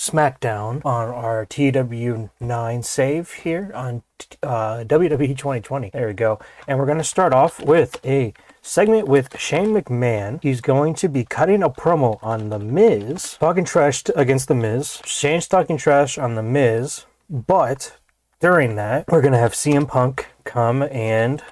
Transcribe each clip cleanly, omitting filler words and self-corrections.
SmackDown on our TEW9 save here on WWE 2020. There we go. And we're going to start off with a segment with Shane McMahon. He's going to be cutting a promo on The Miz, talking trash against The Miz. Shane's talking trash on The Miz, but during that, we're going to have CM Punk come and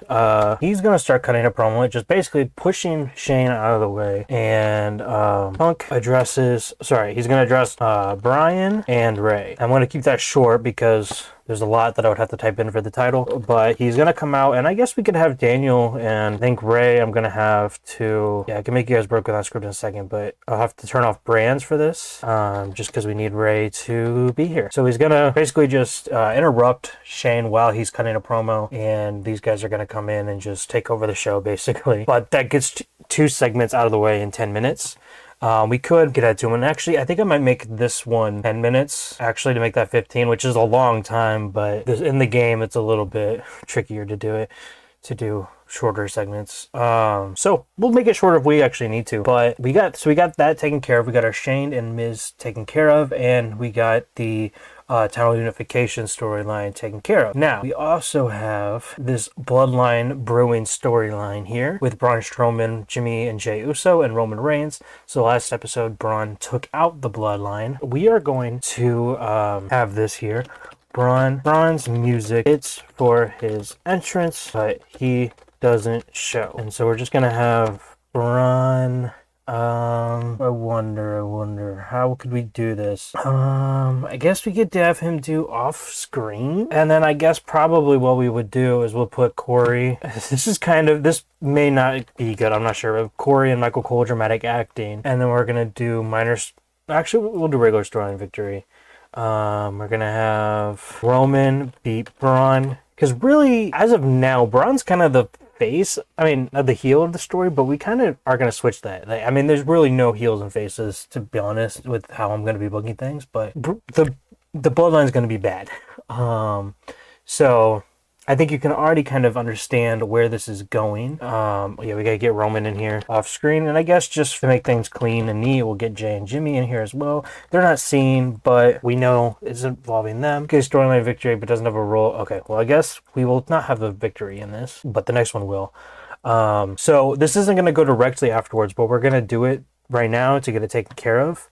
he's going to start cutting a promo, just basically pushing Shane out of the way. And Punk addresses, he's going to address Brian and Ray. I'm going to keep that short because there's a lot that I would have to type in for the title, but he's going to come out, and I guess we could have Daniel and I think Ray. I'm going to have to, I can make you guys work with that script in a second, but I'll have to turn off brands for this, just because we need Ray to be here. So he's going to basically just interrupt Shane while he's cutting a promo, and these guys are going to come in and just take over the show, basically. But that gets two segments out of the way in 10 minutes. We could get out to him, and actually I think I might make this one 10 minutes actually to make that 15, which is a long time, but in the game it's a little bit trickier to do shorter segments. So we'll make it shorter if we actually need to, but we got that taken care of. We got our Shane and Miz taken care of, and we got the title unification storyline taken care of. Now, we also have this Bloodline brewing storyline here with Braun Strowman, Jimmy and Jey Uso, and Roman Reigns. So last episode, Braun took out the Bloodline. We are going to have this here. Braun's music, it's for his entrance, but he doesn't show. And so we're just going to have Braun... I wonder, how could we do this? I guess we could have him do off screen. And then I guess probably what we would do is we'll put Corey. This may not be good, I'm not sure. But Corey and Michael Cole dramatic acting. And then we're going to do actually, we'll do regular storyline victory. We're going to have Roman beat Braun. Because really, as of now, Braun's kind of the the heel of the story, but we kind of are going to switch that. There's really no heels and faces, to be honest, with how I'm going to be booking things, but the Bloodline's going to be bad. So I think you can already kind of understand where this is going. We got to get Roman in here off screen, and I guess just to make things clean and neat, we'll get Jay and Jimmy in here as well. They're not seen, but we know it's involving them. Okay, storyline victory, but doesn't have a role. Okay, well, I guess we will not have a victory in this, but the next one will. So this isn't going to go directly afterwards, but we're going to do it right now to get it taken care of.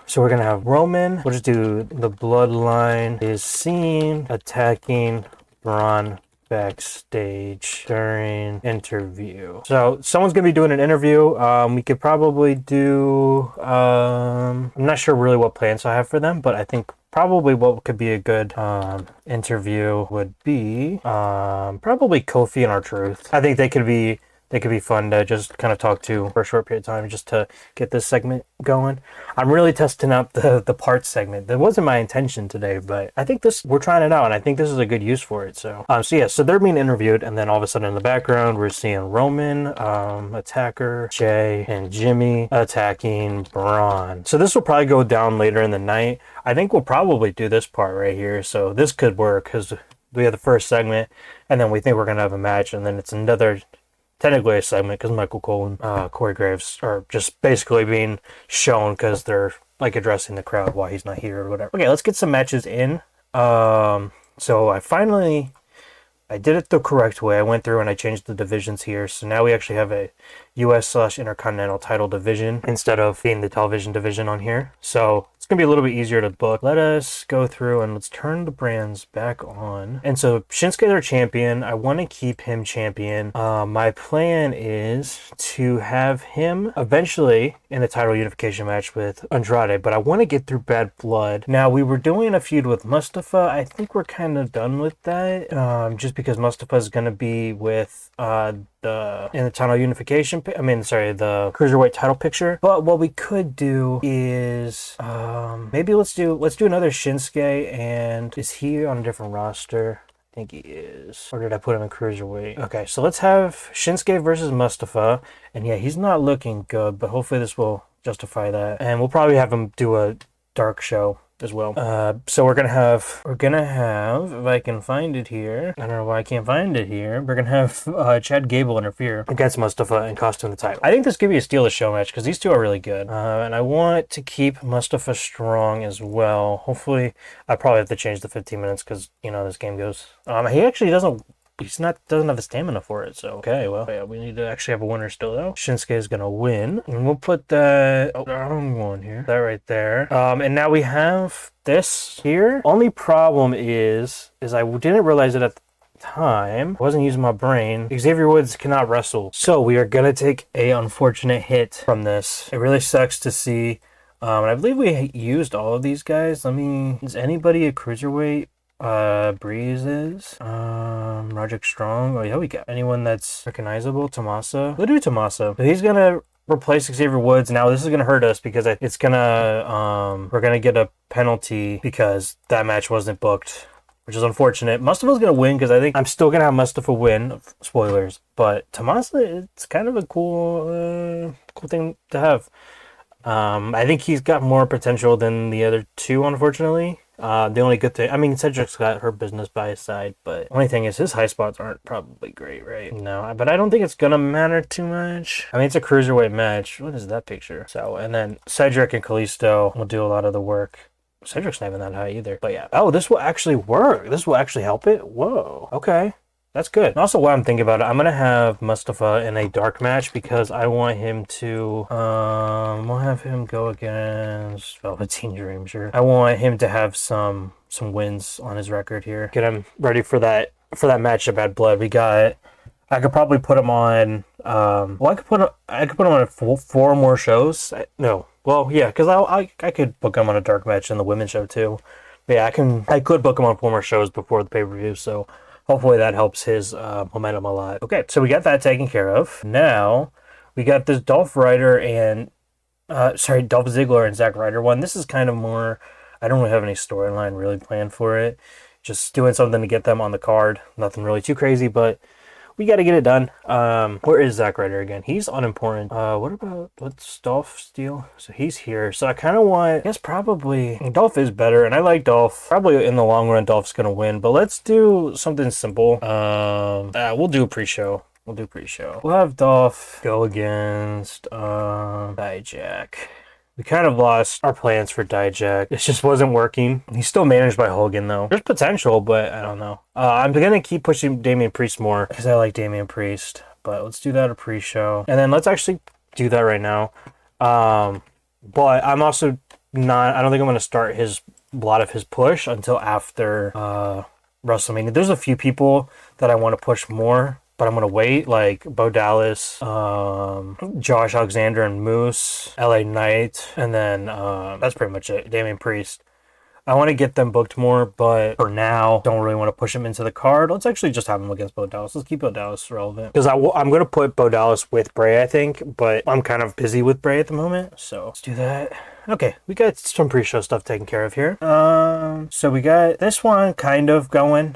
So we're going to have Roman. We'll just do the Bloodline is seen attacking Braun backstage during interview. So someone's gonna be doing an interview. We could probably do I'm not sure really what plans I have for them, but I think probably what could be a good interview would be probably Kofi and R-Truth. I think they could be fun to just kind of talk to for a short period of time just to get this segment going. I'm really testing out the parts segment. That wasn't my intention today, but I think we're trying it out, and I think this is a good use for it. So they're being interviewed, and then all of a sudden in the background, we're seeing Roman, attacker, Jay, and Jimmy attacking Braun. So this will probably go down later in the night. I think we'll probably do this part right here. So this could work because we have the first segment, and then we think we're going to have a match, and then it's another... technically a segment because Michael Cole and Corey Graves are just basically being shown because they're like addressing the crowd while he's not here or whatever. Okay, let's get some matches in. So I did it the correct way. I went through and I changed the divisions here. So now we actually have a US/Intercontinental title division instead of being the television division on here. So it's going to be a little bit easier to book. Let us go through and let's turn the brands back on. And so Shinsuke's our champion. I want to keep him champion. My plan is to have him eventually in a title unification match with Andrade, but I want to get through Bad Blood. Now, we were doing a feud with Mustafa. I think we're kind of done with that, just because Mustafa is going to be with in the title unification, the cruiserweight title picture. But what we could do is maybe let's do another Shinsuke. And is he on a different roster? I think he is. Or did I put him in cruiserweight? Okay, so let's have Shinsuke versus Mustafa. And yeah, he's not looking good, but hopefully this will justify that. And we'll probably have him do a dark show as well. So we're gonna have, if I can find it here, I don't know why I can't find it here, we're gonna have Chad Gable interfere against Mustafa and cost him the title. I think this could be a steal the show match because these two are really good. And I want to keep Mustafa strong as well. Hopefully, I probably have to change the 15 minutes because, you know, this game goes. He actually doesn't have the stamina for it, so okay, well, yeah, we need to actually have a winner still though. Shinsuke is gonna win, and we'll put that wrong one here, that right there. And now we have this here. Only problem is I didn't realize it at the time. I wasn't using my brain. Xavier Woods cannot wrestle, so we are gonna take a unfortunate hit from this. It really sucks to see. And I believe we used all of these guys. Is anybody a cruiserweight? Breeze is. Roderick Strong. Oh yeah, we got anyone that's recognizable. Tomasa. We'll do Tomasa. But he's gonna replace Xavier Woods. Now this is gonna hurt us because it's gonna we're gonna get a penalty because that match wasn't booked, which is unfortunate. Mustafa's gonna win because I think I'm still gonna have Mustafa win. Spoilers, but Tomasa, it's kind of a cool thing to have. I think he's got more potential than the other two, unfortunately. The only good thing, Cedric's got her business by his side, but the only thing is his high spots aren't probably great, right? No, but I don't think it's gonna matter too much. It's a cruiserweight match. What is that picture? So, and then Cedric and Kalisto will do a lot of the work. Cedric's not even that high either, but yeah. Oh, this will actually work. This will actually help it. Whoa. Okay. That's good. And also, while I'm thinking about it, I'm gonna have Mustafa in a dark match because I want him to. We'll have him go against Velveteen Dream. Sure. I want him to have some wins on his record here. Get him ready for that match of Bad Blood. I could probably put him on. I could put him on four more shows. No. Well, yeah, because I could book him on a dark match in the women's show too. But yeah, I could book him on 4 more shows before the pay-per-view. So. Hopefully that helps his momentum a lot. Okay, so we got that taken care of. Now, we got this Dolph Ziggler and Zack Ryder one. This is kind of more, I don't really have any storyline really planned for it. Just doing something to get them on the card. Nothing really too crazy, but we got to get it done. Where is Zack Ryder again? He's unimportant. What's Dolph's deal? So he's here. So I kind of want, I guess probably, Dolph is better, and I like Dolph. Probably in the long run, Dolph's going to win, but let's do something simple. We'll do a pre-show. We'll have Dolph go against Dijak. We kind of lost our plans for Dijak. It just wasn't working. He's still managed by Hogan, though. There's potential, but I don't know. I'm going to keep pushing Damian Priest more because I like Damian Priest. But let's do that a pre-show. And then let's actually do that right now. But I'm also not... I don't think I'm going to start a lot of his push until after WrestleMania. There's a few people that I want to push more, but I'm going to wait, like Bo Dallas, Josh Alexander and Moose, LA Knight, and then that's pretty much it, Damian Priest. I want to get them booked more, but for now, don't really want to push them into the card. Let's actually just have them against Bo Dallas. Let's keep Bo Dallas relevant. Because I'm going to put Bo Dallas with Bray, I think, but I'm kind of busy with Bray at the moment, so let's do that. Okay, we got some pre-show stuff taken care of here. So we got this one kind of going.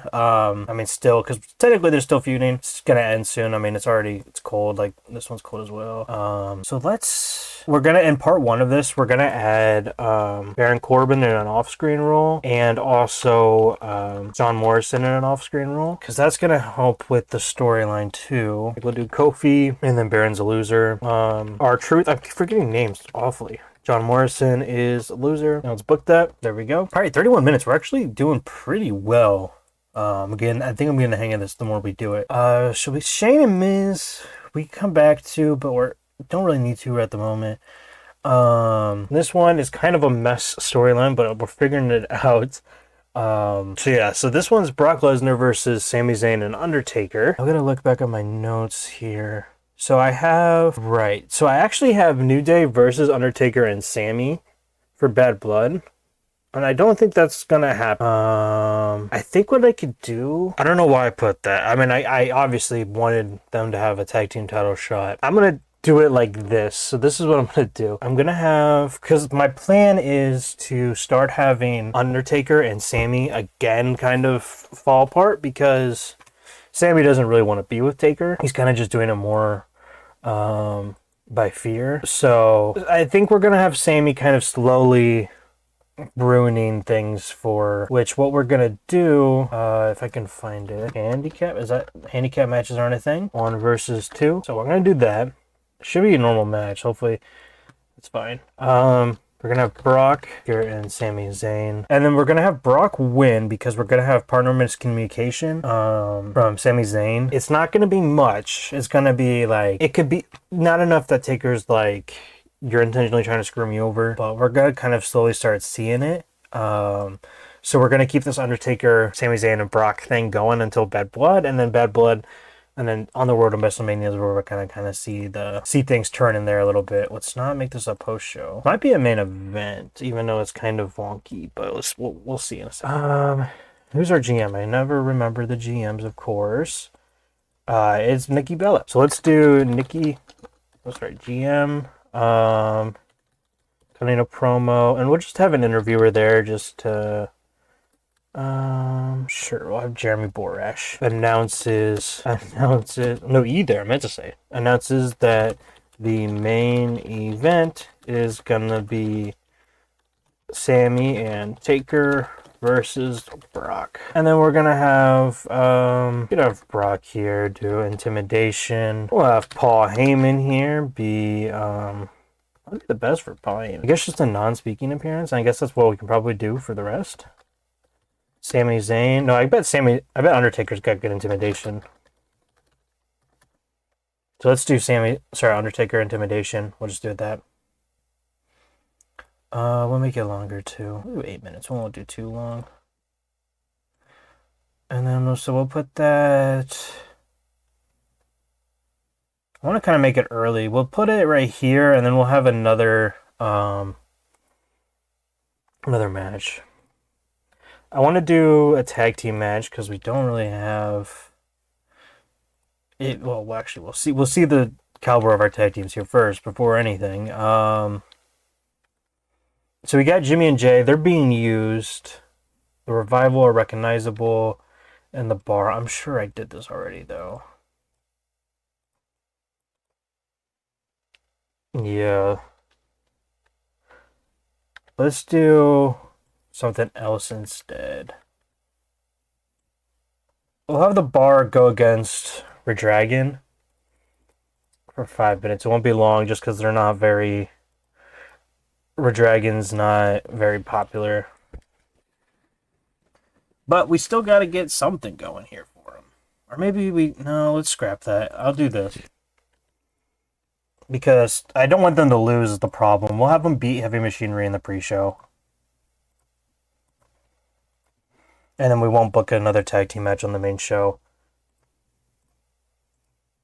Still, because technically they're still feuding. It's gonna end soon. It's cold. Like, this one's cold as well. We're gonna, in part 1 of this, we're gonna add Baron Corbin in an off-screen role, and also John Morrison in an off-screen role, because that's gonna help with the storyline too. We'll do Kofi, and then Baron's a loser. R-Truth, I'm forgetting names awfully. John Morrison is a loser. Now let's book that. There we go. All right, 31 minutes. We're actually doing pretty well. Again, I think I'm getting the hang of this the more we do it. Should we Shane and Miz? We come back to, but we don't really need to at the moment. This one is kind of a mess storyline, but we're figuring it out. So this one's Brock Lesnar versus Sami Zayn and Undertaker. I'm gonna look back at my notes here. So I actually have New Day versus Undertaker and Sammy for Bad Blood. And I don't think that's gonna happen. I think what I could do... I don't know why I put that. I obviously wanted them to have a tag team title shot. I'm gonna do it like this. So this is what I'm gonna do. I'm gonna have... Because my plan is to start having Undertaker and Sammy again kind of fall apart, because Sammy doesn't really want to be with Taker. He's kind of just doing it more... by fear. So I think we're gonna have Sammy kind of slowly ruining things for which what we're gonna do, if I can find it, handicap, is that handicap matches aren't a thing? 1 versus 2. So we're gonna do that. Should be a normal match. Hopefully it's fine. We're gonna have Brock here and Sami Zayn, and then we're gonna have Brock win because we're gonna have partner miscommunication from Sami Zayn. It's not gonna be much. It's gonna be like, it could be not enough that Taker's like, you're intentionally trying to screw me over, but we're gonna kind of slowly start seeing it. So we're gonna keep this Undertaker, Sami Zayn, and Brock thing going until Bad Blood, and then Bad Blood. And then on the road to WrestleMania is where we're kind of see things turn in there a little bit. Let's not make this a post show. Might be a main event, even though it's kind of wonky. But we'll see in a second. Who's our GM? I never remember the GMs, of course. It's Nikki Bella. So let's do Nikki. Oh, sorry, GM. Cutting a promo, and we'll just have an interviewer there just to. Sure, we'll have Jeremy Borash announces that the main event is gonna be Sammy and Taker versus Brock. And then we're gonna have Brock here do intimidation. We'll have Paul Heyman here be that'd be the best for Paul Heyman. I guess just a non-speaking appearance. I guess that's what we can probably do for the rest. Sami Zayn. No, I bet Undertaker's got good intimidation. So let's do Undertaker intimidation. We'll just do that. We'll make it longer too. We'll do 8 minutes. We won't do too long. And then so we'll put that. I want to kind of make it early. We'll put it right here, and then we'll have another match. I want to do a tag team match because we don't really have it. Well, actually, we'll see the caliber of our tag teams here first before anything. So we got Jimmy and Jay. They're being used. The Revival are recognizable, and the Bar. I'm sure I did this already though. Yeah. Let's do something else instead. We'll have the Bar go against Redragon for 5 minutes. It won't be long just because they're not very... Redragon's not very popular. But we still got to get something going here for him. Or maybe no, let's scrap that. I'll do this. Because I don't want them to lose is the problem. We'll have them beat Heavy Machinery in the pre-show. And then we won't book another tag team match on the main show.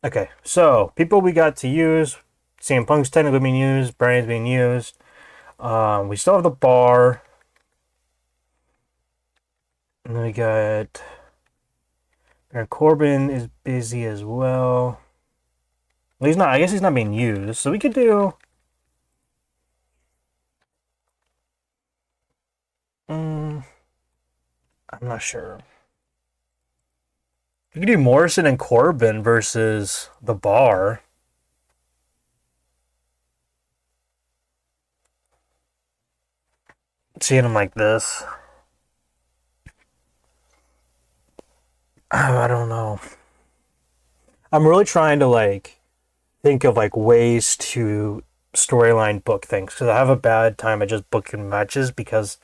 Okay, so people we got to use. CM Punk's technically being used. Brian's being used. We still have the Bar. And then we got Baron Corbin is busy as well. Well, he's not. I guess he's not being used. So we could do. I'm not sure. We could do Morrison and Corbin versus the Bar. Seeing him like this. I don't know. I'm really trying to think of ways to storyline book things because I have a bad time at just booking matches because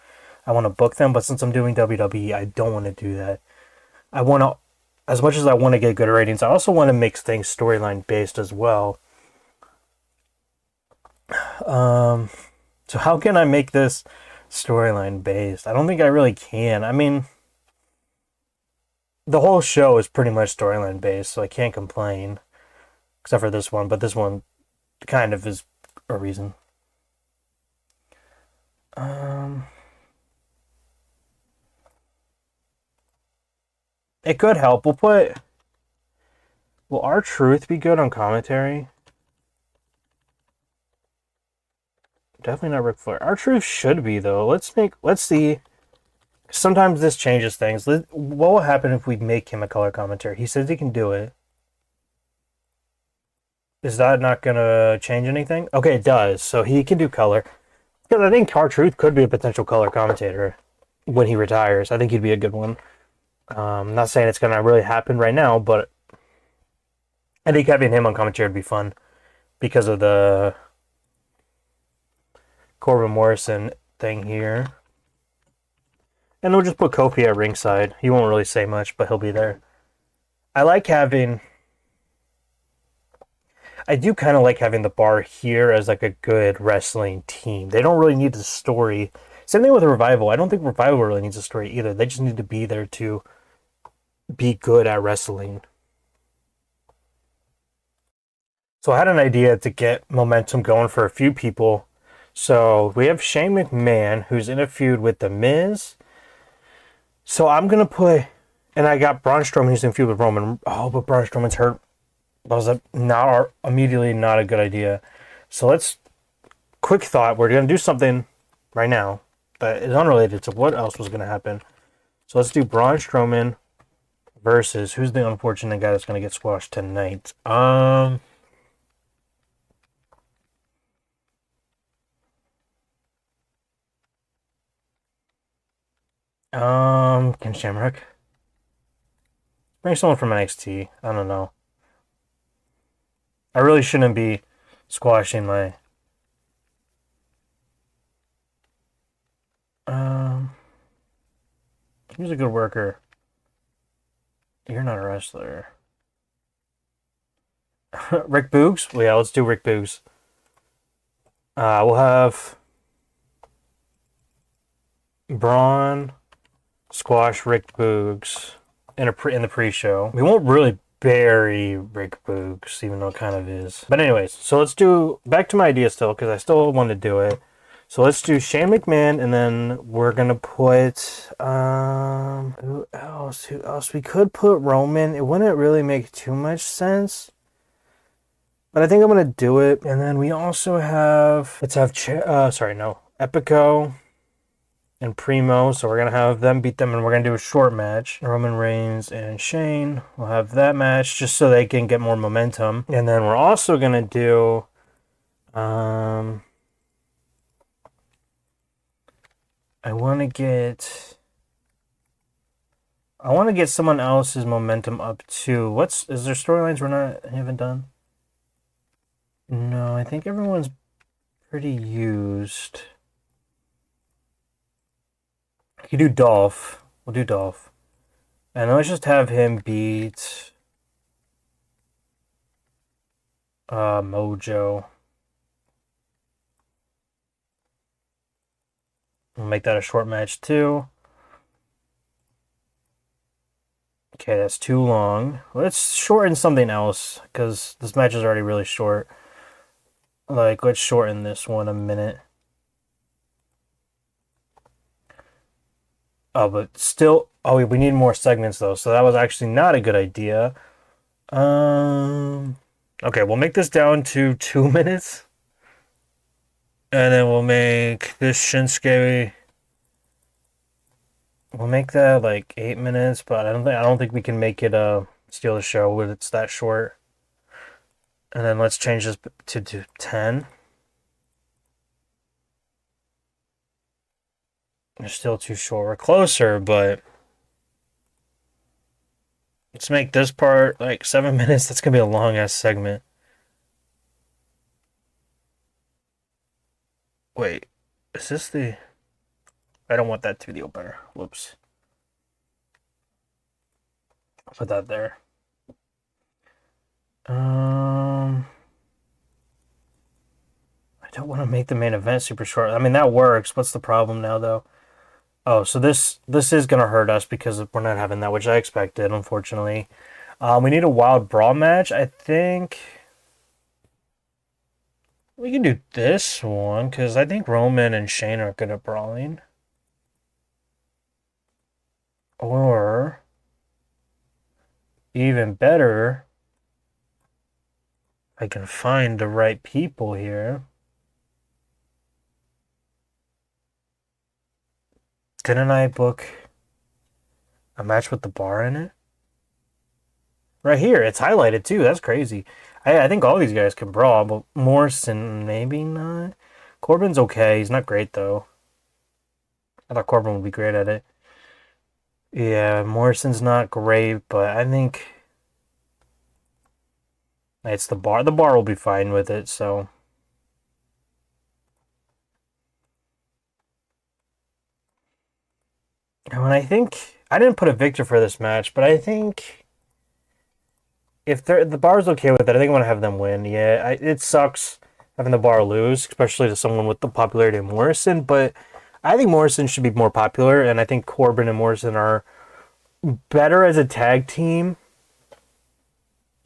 I want to book them, but since I'm doing WWE, I don't want to do that. I want to, as much as I want to get good ratings, I also want to make things storyline based as well. So how can I make this storyline based? I don't think I really can. I mean, the whole show is pretty much storyline based, so I can't complain. Except for this one, but this one kind of is a reason. It could help. Will R-Truth be good on commentary? Definitely not Ric Flair. R-Truth should be though. Let's see. Sometimes this changes things. What will happen if we make him a color commentary? He says he can do it. Is that not gonna change anything? Okay, it does. So he can do color. Because I think R-Truth could be a potential color commentator when he retires. I think he'd be a good one. Not saying it's gonna really happen right now, but I think having him on commentary would be fun because of the Corbin Morrison thing here. And we'll just put Kofi at ringside. He won't really say much, but he'll be there. I like having. I do kind of like having the Bar here as like a good wrestling team. They don't really need the story. Same thing with Revival. I don't think Revival really needs a story either. They just need to be there to be good at wrestling. So I had an idea to get momentum going for a few people. So we have Shane McMahon, who's in a feud with The Miz. So I'm going to put... And I got Braun Strowman, who's in a feud with Roman. Oh, but Braun Strowman's hurt. That was immediately not a good idea. So let's... Quick thought. We're going to do something right now that is unrelated to what else was going to happen. So let's do Braun Strowman versus... Who's the unfortunate guy that's going to get squashed tonight? Ken Shamrock. Bring someone from NXT. I don't know. I really shouldn't be squashing my. Who's a good worker? You're not a wrestler. Rick Boogs? Well, yeah, let's do Rick Boogs. We'll have Braun squash Rick Boogs in the pre-show. We won't really bury Rick Boogs, even though it kind of is. But anyways, so let's do back to my idea still, because I still want to do it. So let's do Shane McMahon, and then we're gonna put who else? Who else? We could put Roman. It wouldn't really make too much sense, but I think I'm gonna do it. And then we also have Epico and Primo. So we're gonna have them beat them, and we're gonna do a short match. Roman Reigns and Shane. We'll have that match just so they can get more momentum. And then we're also gonna do I want to get someone else's momentum up too. Is there storylines haven't done? No, I think everyone's pretty used. You could do Dolph. We'll do Dolph. And let's just have him beat Mojo. We'll make that a short match too. Okay, that's too long. Let's shorten something else, because this match is already really short. Like, let's shorten this one a minute. Oh, but still... Oh, we need more segments, though, so that was actually not a good idea. Okay, we'll make this down to 2 minutes. And then we'll make this Shinsuke... We'll make that like 8 minutes, but I don't think we can make it steal the show when it's that short. And then let's change this to 10. It's still too short. We're closer, but let's make this part like 7 minutes. That's gonna be a long ass segment. Wait, is this the? I don't want that to be the opener. Whoops. I'll put that there. I don't want to make the main event super short. I mean, that works. What's the problem now, though? Oh, so this is gonna hurt us because we're not having that, which I expected, unfortunately. We need a wild brawl match. I think we can do this one because I think Roman and Shane are good at brawling. Or even better, I can find the right people here. Didn't I book a match with the Bar in it? Right here, it's highlighted too. That's crazy. I think all these guys can brawl, but Morrison maybe not. Corbin's okay. He's not great, though. I thought Corbin would be great at it. Yeah, Morrison's not great, but I think it's the bar. The bar will be fine with it, so. And I think I didn't put a victor for this match, but I think if the bar's okay with it, I think I want to have them win. Yeah, it sucks having the bar lose, especially to someone with the popularity of Morrison, but I think Morrison should be more popular, and I think Corbin and Morrison are better as a tag team,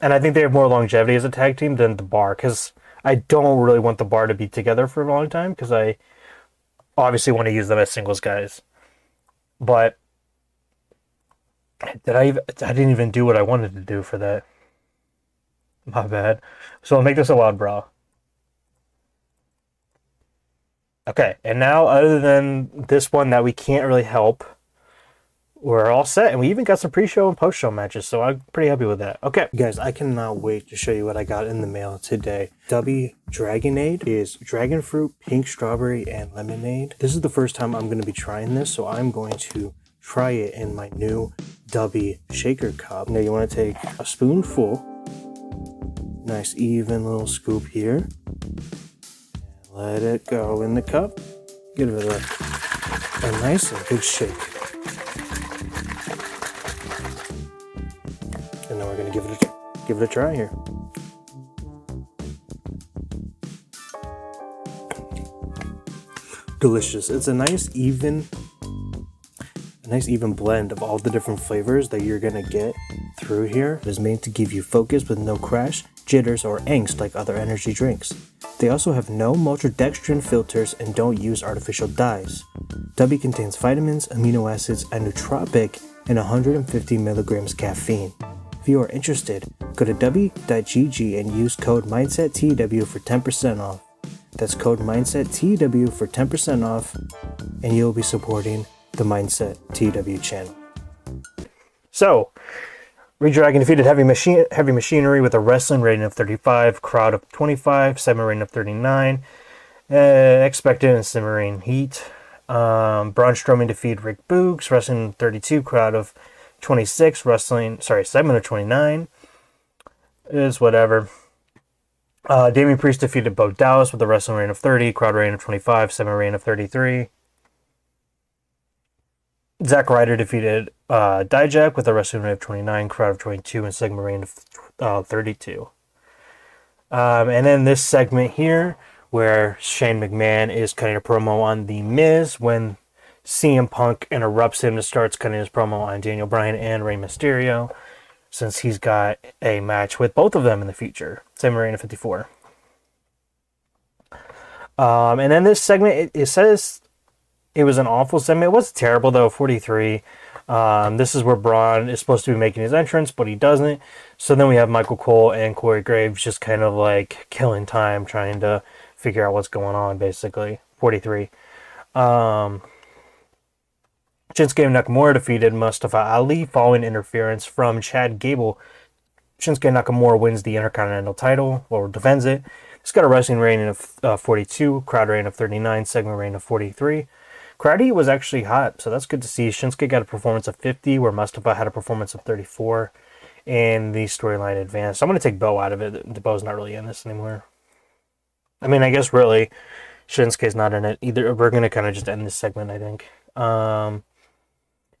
and I think they have more longevity as a tag team than the bar, because I don't really want the bar to be together for a long time, because I obviously want to use them as singles guys. But I didn't even do what I wanted to do for that. My bad. So I'll make this a loud brawl. Okay, and now other than this one that we can't really help, we're all set, and we even got some pre-show and post-show matches, so I'm pretty happy with that. Okay, guys, I cannot wait to show you what I got in the mail today. W Dragonade is dragon fruit, pink strawberry, and lemonade. This is the first time I'm going to be trying this, so I'm going to try it in my new W shaker cup. Now you want to take a spoonful, nice even little scoop here, and let it go in the cup. Give it a nice and good shake. And then we're gonna give it a try here. Delicious. It's a nice even blend of all the different flavors that you're gonna get through here. It is made to give you focus with no crash, jitters, or angst like other energy drinks. They also have no maltodextrin filters and don't use artificial dyes. W contains vitamins, amino acids, a nootropic, and 150 milligrams caffeine. If you are interested, go to w.gg and use code MindsetTEW for 10% off. That's code MindsetTEW for 10% off, and you'll be supporting the Mindset TEW channel. So, Redragon defeated Heavy Machinery with a wrestling rating of 35, crowd of 25, segment rating of 39, expected and simmering heat. Braun Strowman defeated Rick Boogs, wrestling 32, crowd of 26, segment of 29. Is whatever. Damian Priest defeated Bo Dallas with a wrestling rating of 30, crowd rating of 25, segment rating of 33. Zack Ryder defeated Dijak with a wrestling rating of 29, crowd of 22, and segment rating of 32. And then this segment here, where Shane McMahon is cutting a promo on The Miz when CM Punk interrupts him and starts cutting his promo on Daniel Bryan and Rey Mysterio, since he's got a match with both of them in the future. Segment rating of 54. And then this segment, it says it was an awful segment. It wasn't terrible, though, 43. This is where Braun is supposed to be making his entrance, but he doesn't. So then we have Michael Cole and Corey Graves just kind of like killing time, trying to figure out what's going on, basically. 43. Shinsuke Nakamura defeated Mustafa Ali following interference from Chad Gable. Shinsuke Nakamura wins the Intercontinental title, or defends it. He's got a wrestling rating of 42, crowd rating of 39, segment rating of 43. Crowd heat was actually hot, so that's good to see. Shinsuke got a performance of 50, where Mustafa had a performance of 34, and the storyline advanced. I'm going to take Bo out of it. Bo's not really in this anymore. I mean, I guess really, Shinsuke's not in it either. We're going to kind of just end this segment, I think.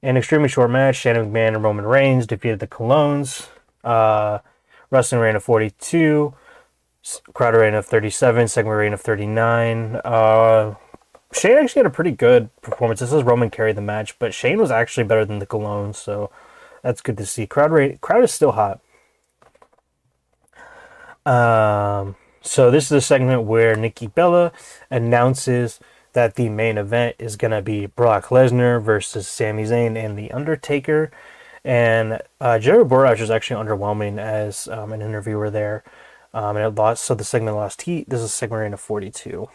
An extremely short match, Shane McMahon and Roman Reigns defeated the Colognes. Wrestling rating of 42, crowd rating of 37, segment rating of 39. Shane actually had a pretty good performance. This is Roman carried the match, but Shane was actually better than the Colognes, so that's good to see. Crowd is still hot. So this is a segment where Nikki Bella announces that the main event is going to be Brock Lesnar versus Sami Zayn and The Undertaker. And Jerry Borash is actually underwhelming as an interviewer there. And it lost, so the segment lost heat. This is a segment rating of 42.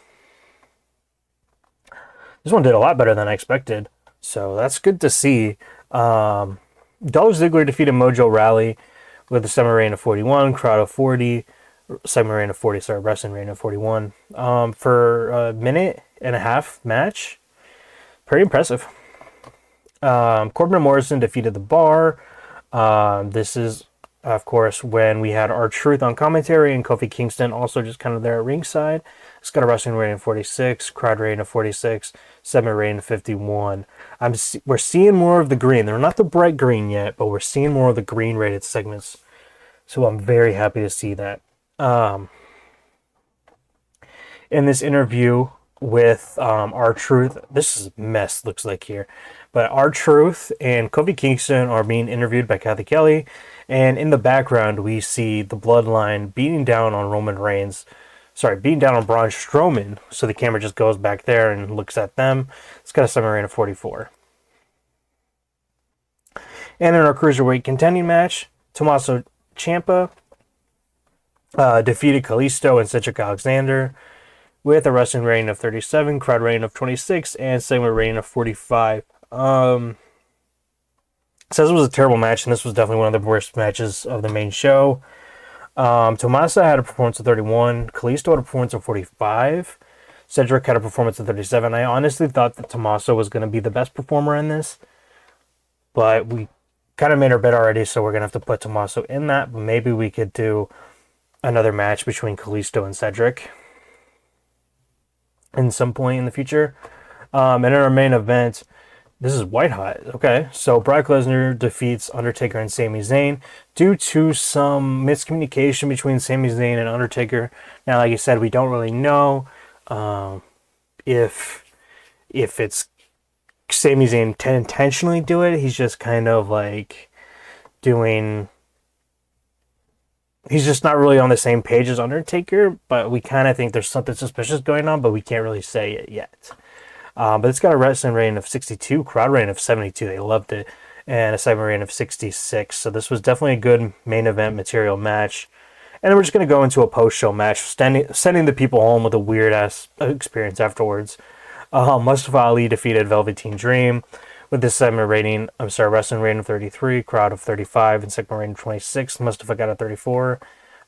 This one did a lot better than I expected, so that's good to see. Dolph Ziggler defeated Mojo Rawley with a segment rating of 41, crowd of 40. segment rating of 40, sorry, wrestling rating of 41. For a minute and a half match, pretty impressive. Corbin and Morrison defeated the Bar. This is, of course, when we had R-Truth on commentary and Kofi Kingston also just kind of there at ringside. It's got a wrestling rating of 46, crowd rating of 46, segment rating of 51. We're seeing more of the green. They're not the bright green yet, but we're seeing more of the green rated segments. So I'm very happy to see that. In this interview with R-Truth, this is a mess, looks like here. But R-Truth and Kofi Kingston are being interviewed by Kathy Kelly. And in the background, we see the Bloodline beating down on Roman Reigns. Sorry, beating down on Braun Strowman. So the camera just goes back there and looks at them. It's got a segment rating of 44. And in our Cruiserweight contending match, Tommaso Ciampa defeated Kalisto and Cedric Alexander with a wrestling rating of 37, crowd rating of 26, and segment rating of 45. Says it was a terrible match, and this was definitely one of the worst matches of the main show. Tommaso had a performance of 31. Kalisto had a performance of 45. Cedric had a performance of 37. I honestly thought that Tommaso was going to be the best performer in this, but we kind of made our bet already, so we're going to have to put Tommaso in that. But maybe we could do another match between Kalisto and Cedric in some point in the future. And in our main event, this is white hot. Okay, so Brock Lesnar defeats Undertaker and Sami Zayn due to some miscommunication between Sami Zayn and Undertaker. Now, like I said, we don't really know if it's Sami Zayn intentionally do it. He's just kind of like doing. He's just not really on the same page as Undertaker, but we kind of think there's something suspicious going on, but we can't really say it yet. But it's got a wrestling rating of 62, crowd rating of 72. They loved it. And a segment rating of 66. So this was definitely a good main event material match. And then we're just going to go into a post-show match, sending the people home with a weird-ass experience afterwards. Mustafa Ali defeated Velveteen Dream with this segment rating, wrestling rating of 33, crowd of 35, and segment rating of 26. Mustafa got a 34.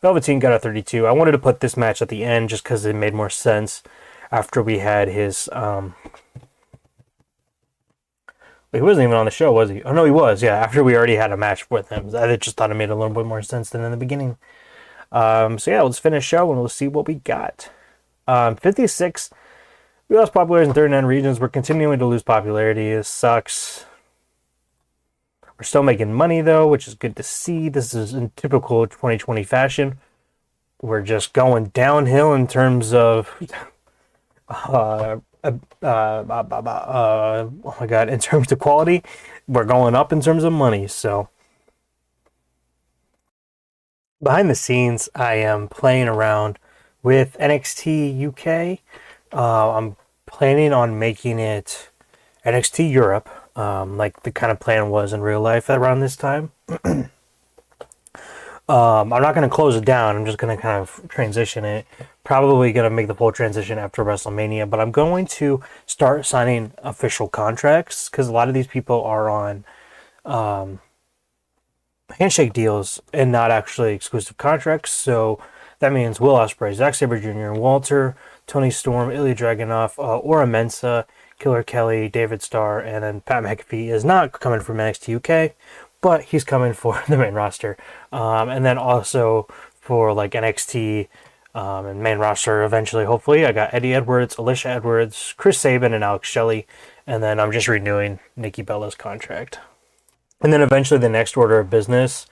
Velveteen got a 32. I wanted to put this match at the end just because it made more sense after we had his... he wasn't even on the show, was he? Oh, no, he was, yeah, after we already had a match with him. I just thought it made a little bit more sense than in the beginning. So yeah, let's finish the show and we'll see what we got. 56... We lost popularity in 39 regions. We're continuing to lose popularity. This sucks. We're still making money, though, which is good to see. This is in typical 2020 fashion. We're just going downhill in terms of... oh my God, in terms of quality. We're going up in terms of money, so... Behind the scenes, I am playing around with NXT UK. I'm planning on making it NXT Europe, like the kind of plan was in real life around this time. I'm not going to close it down. I'm just going to kind of transition it. Probably going to make the full transition after WrestleMania, but I'm going to start signing official contracts because a lot of these people are on handshake deals and not actually exclusive contracts. So that means Will Ospreay, Zack Sabre Jr., Walter, Tony Storm, Ilya Dragunov, Ora Mensa, Killer Kelly, David Starr, and then Pat McAfee is not coming from NXT UK, but he's coming for the main roster. And then also for like NXT and main roster eventually, hopefully. I got Eddie Edwards, Alicia Edwards, Chris Sabin, and Alex Shelley. And then I'm just renewing Nikki Bella's contract. And then eventually the next order of business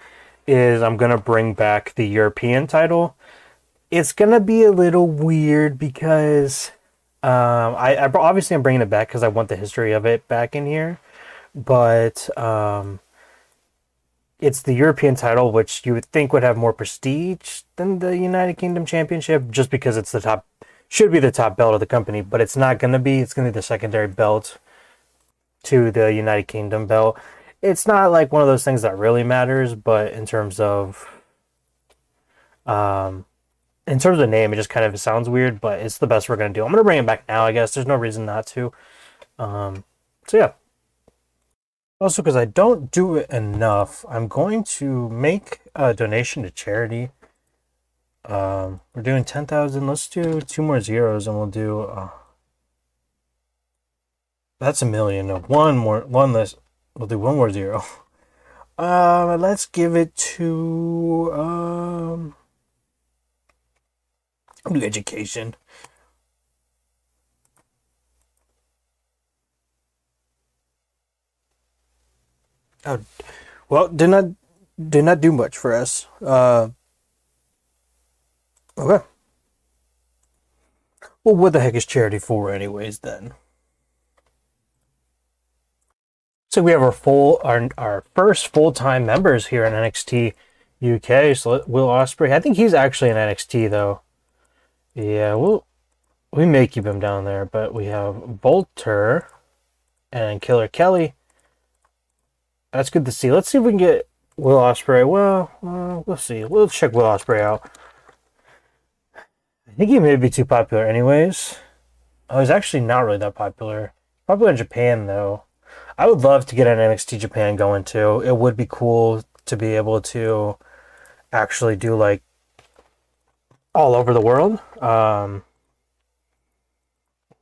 is I'm going to bring back the European title. It's going to be a little weird because I obviously I'm bringing it back because I want the history of it back in here. But it's the European title, which you would think would have more prestige than the United Kingdom Championship just because it's the top, should be the top belt of the company, but it's not going to be. It's going to be the secondary belt to the United Kingdom belt. It's not like one of those things that really matters, but in terms of name, it just kind of sounds weird, but it's the best we're going to do. I'm going to bring it back now, I guess. There's no reason not to. So, yeah. Also, because I don't do it enough, I'm going to make a donation to charity We're doing 10,000. Let's do 2 more zeros and we'll do, that's a million. No, one less. We'll do 1 more 0. Let's give it to, I'll do education. Oh, well, did not do much for us. Okay. Well, what the heck is charity for, anyways? Then, so we have our first full time members here in NXT UK. So Will Ospreay, I think he's actually in NXT though. Yeah, we may keep him down there, but we have Volter and Killer Kelly. That's good to see. Let's see if we can get Will Ospreay. Well, we'll see. We'll check Will Ospreay out. I think he may be too popular, anyways. Oh, he's actually not really that popular. Popular in Japan, though. I would love to get an NXT Japan going too. It would be cool to be able to actually do like all over the world.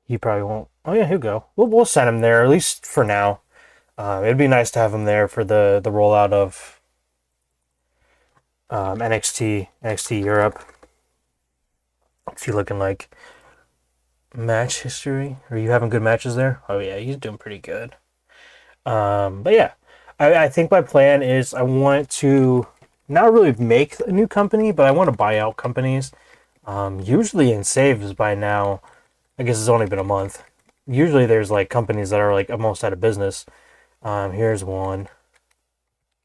He probably won't. Oh yeah, he'll go. We'll send him there at least for now. It'd be nice to have him there for the rollout of NXT Europe. If you're looking like match history, are you having good matches there? Oh yeah, he's doing pretty good. But yeah, I think my plan is I want to not really make a new company, but I want to buy out companies. Usually in saves by now, I guess it's only been a month. Usually there's like companies that are like almost out of business. Here's one.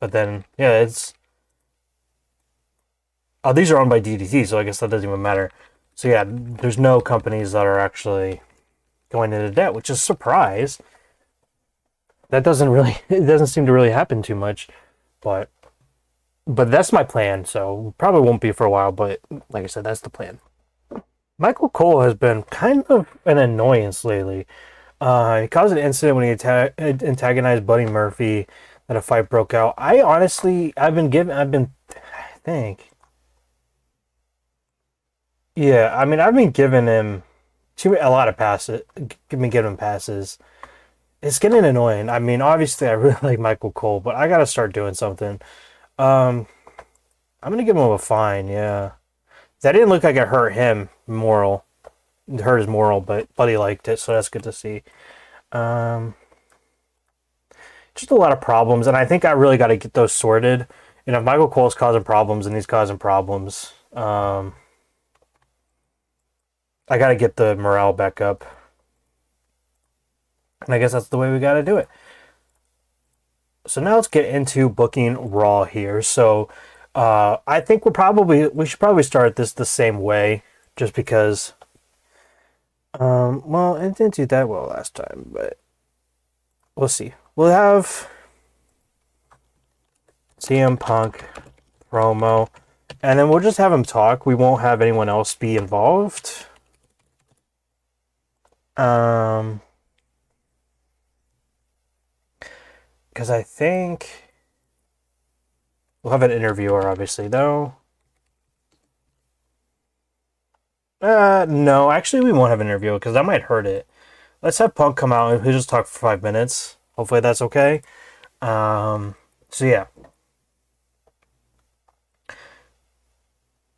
But then, yeah, it's... Oh, these are owned by DDT, so I guess that doesn't even matter. So yeah, there's no companies that are actually going into debt, which is a surprise. That doesn't really... It doesn't seem to really happen too much. But that's my plan, so probably won't be for a while, but like I said, that's the plan. Michael Cole has been kind of an annoyance lately. He caused an incident when he antagonized Buddy Murphy, and a fight broke out. I think, yeah, I mean, I've been giving him a lot of passes, been giving him passes. It's getting annoying. I mean, obviously, I really like Michael Cole, but I gotta start doing something. Um, I'm gonna give him a fine, yeah. That didn't look like it hurt him moral. It hurt his moral, but Buddy liked it, so that's good to see. Um, just a lot of problems, and I think I really got to get those sorted. You know, if Michael Cole's causing problems and he's causing problems, I got to get the morale back up. And I guess that's the way we got to do it. So now let's get into booking Raw here. So I think we should probably start this the same way, just because. Well, it didn't do that well last time, but we'll see. We'll have CM Punk promo, and then we'll just have him talk. We won't have anyone else be involved. Because I think we'll have an interviewer, obviously, though. No, actually, we won't have an interviewer because that might hurt it. Let's have Punk come out and he'll just talk for 5 minutes. Hopefully, that's okay. So yeah.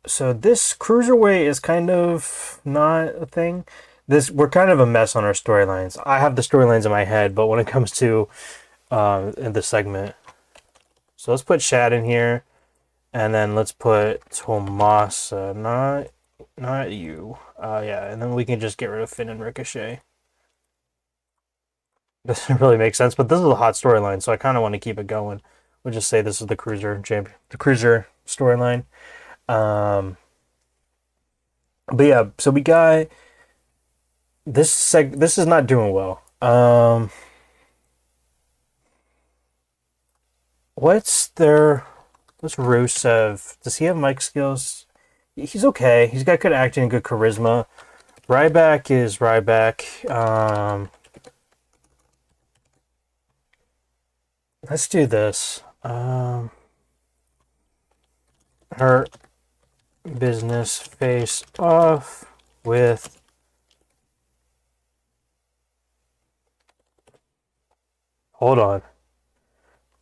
So this cruiserweight is kind of not a thing. We're kind of a mess on our storylines. I have the storylines in my head, but when it comes to in the segment, so let's put Shad in here, and then let's put Tomasa, not you. Yeah, and then we can just get rid of Finn and Ricochet. Doesn't really make sense, but this is a hot storyline, so I kind of want to keep it going. We'll just say this is the cruiser storyline. But yeah, so we got this is not doing well. What's Rusev? Does he have mic skills? He's okay. He's got good acting and good charisma. Ryback is Ryback. Let's do this. business face off with hold on.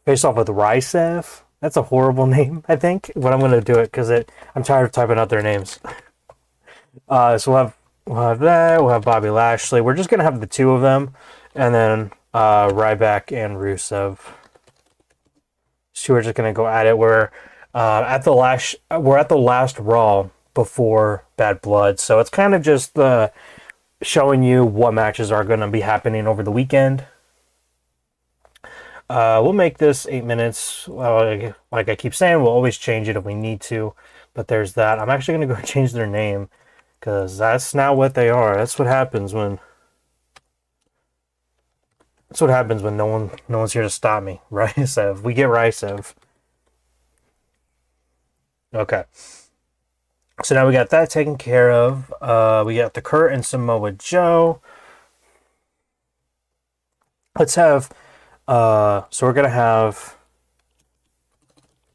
Face off with Rysev. That's a horrible name, I think. But I'm gonna do it because I'm tired of typing out their names. So we'll have that. We'll have Bobby Lashley. We're just gonna have the two of them, and then Ryback and Rusev. So we're just gonna go at it. We're at the last Raw before Bad Blood, so it's kind of just showing you what matches are gonna be happening over the weekend. We'll make this 8 minutes. Like I keep saying, we'll always change it if we need to. But there's that. I'm actually gonna go change their name because that's not what they are. That's what happens when. That's what happens when no one's here to stop me. Rysev. We get Rysev. Okay. So now we got that taken care of. We got the Kurt and Samoa Joe. Let's have. So we're gonna have.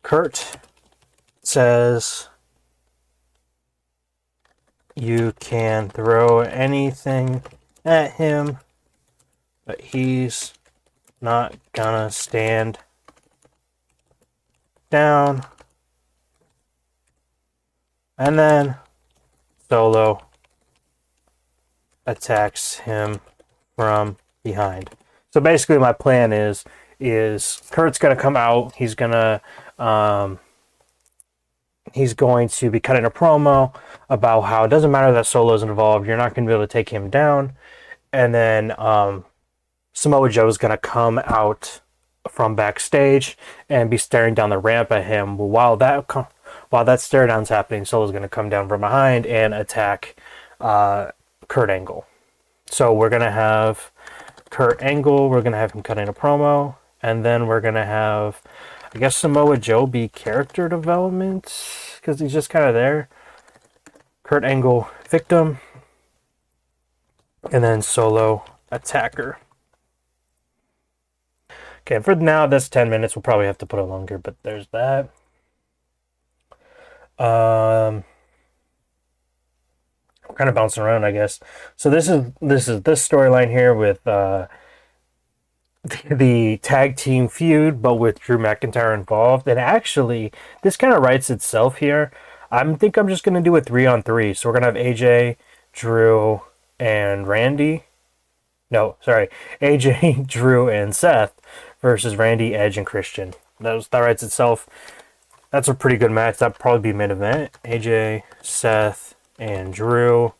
Kurt says you can throw anything at him, but he's not gonna stand down. And then Solo attacks him from behind. So basically my plan is Kurt's gonna come out, he's going to be cutting a promo about how it doesn't matter that Solo's involved, you're not gonna be able to take him down. And then Samoa Joe's gonna come out from backstage and be staring down the ramp at him. While that stare down's happening, Solo's gonna come down from behind and attack Kurt Angle. So we're gonna have Kurt Angle, we're gonna have him cutting a promo, and then we're gonna have, I guess, Samoa Joe be character development because he's just kind of there. Kurt Angle victim, and then Solo attacker. Okay, for now, that's 10 minutes. We'll probably have to put it longer, but there's that. We're kind of bouncing around, I guess. So this is this storyline here with the tag team feud, but with Drew McIntyre involved. And actually, this kind of writes itself here. I think I'm just gonna do a 3-on-3. So we're gonna have AJ, Drew, and Randy. No, sorry, AJ, Drew, and Seth versus Randy, Edge, and Christian. That writes itself. That's a pretty good match. That'd probably be main event. AJ, Seth, and Drew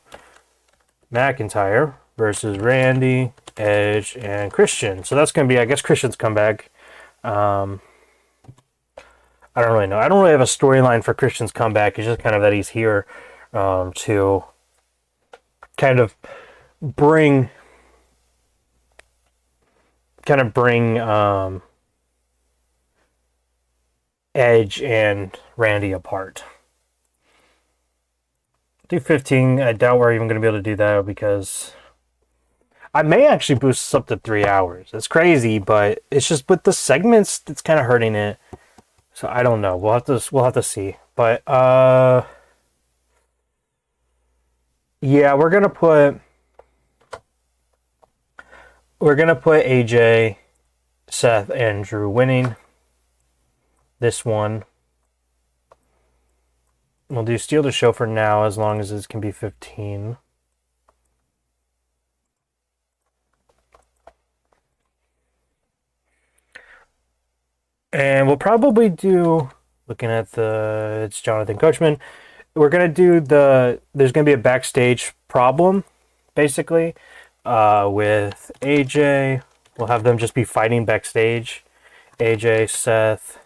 McIntyre versus Randy, Edge, and Christian. So that's going to be, I guess, Christian's comeback. I don't really know. I don't really have a storyline for Christian's comeback. It's just kind of that he's here to kind of bring Edge and Randy apart. Do 15. I doubt we're even going to be able to do that because I may actually boost this up to 3 hours. It's crazy, but it's just with the segments, it's kind of hurting it. So I don't know. We'll have to see. But yeah, we're gonna put AJ, Seth, and Drew winning this one. We'll do steal the show for now, as long as this can be 15. And we'll probably do, looking at it's Jonathan Coachman. We're going to do there's going to be a backstage problem, basically, with AJ. We'll have them just be fighting backstage. AJ, Seth,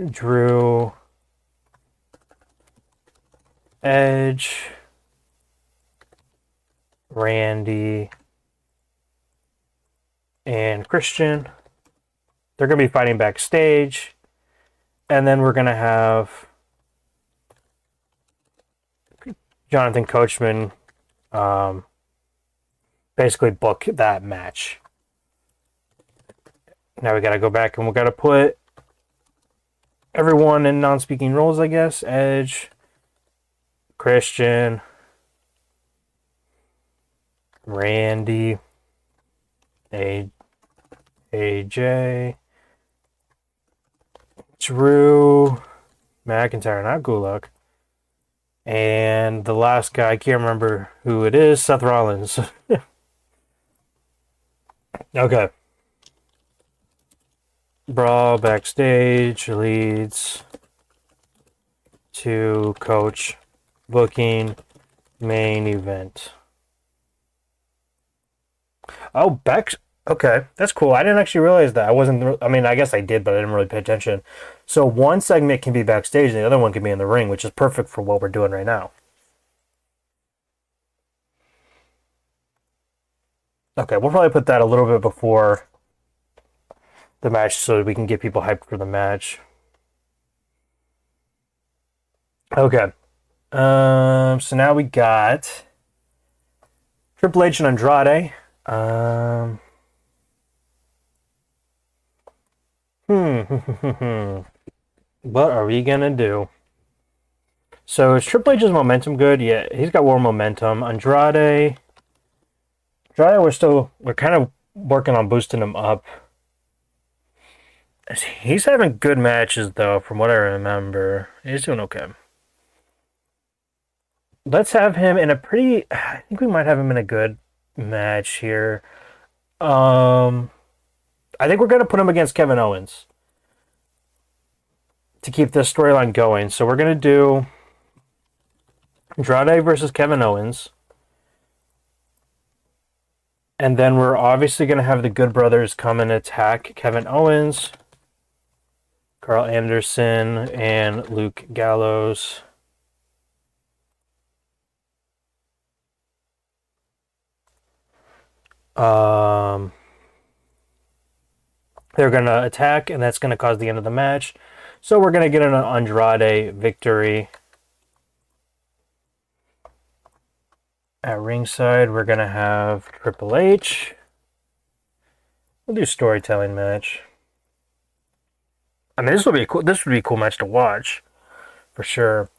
Drew, Edge, Randy, and Christian. They're going to be fighting backstage. And then we're going to have Jonathan Coachman basically book that match. Now we got to go back and we got to put everyone in non-speaking roles, I guess. Edge, Christian, Randy, AJ, Drew, McIntyre, not Gulak. And the last guy, I can't remember who it is, Seth Rollins. Okay. Brawl backstage leads to coach booking main event. Oh, Bex. Okay, that's cool. I didn't actually realize that. I mean, I guess I did, but I didn't really pay attention. So one segment can be backstage, and the other one can be in the ring, which is perfect for what we're doing right now. Okay, we'll probably put that a little bit before the match so we can get people hyped for the match. Okay. So now we got Triple H and Andrade. What are we gonna do? So is Triple H's momentum good? Yeah, he's got more momentum. Andrade, we're kind of working on boosting him up. He's having good matches though, from what I remember. He's doing okay. Let's have him in a pretty. I think we might have him in a good match here. I think we're gonna put him against Kevin Owens to keep this storyline going. So we're gonna do Andrade versus Kevin Owens. And then we're obviously going to have the Good Brothers come and attack Kevin Owens, Carl Anderson, and Luke Gallows. They're going to attack, and that's going to cause the end of the match. So we're going to get an Andrade victory. At ringside, we're going to have Triple H. We'll do storytelling match. I mean, this would be a cool match to watch, for sure.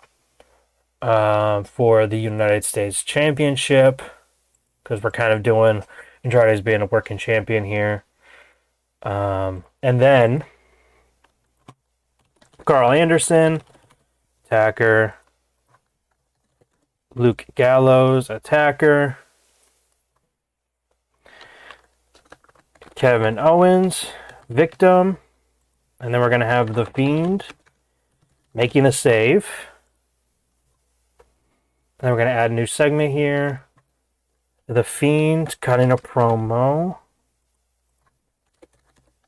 For the United States Championship, because we're kind of doing Andrade's being a working champion here. And then Carl Anderson, attacker. Luke Gallows, attacker. Kevin Owens, victim. And then we're going to have The Fiend making a save. And then we're going to add a new segment here. The Fiend cutting a promo.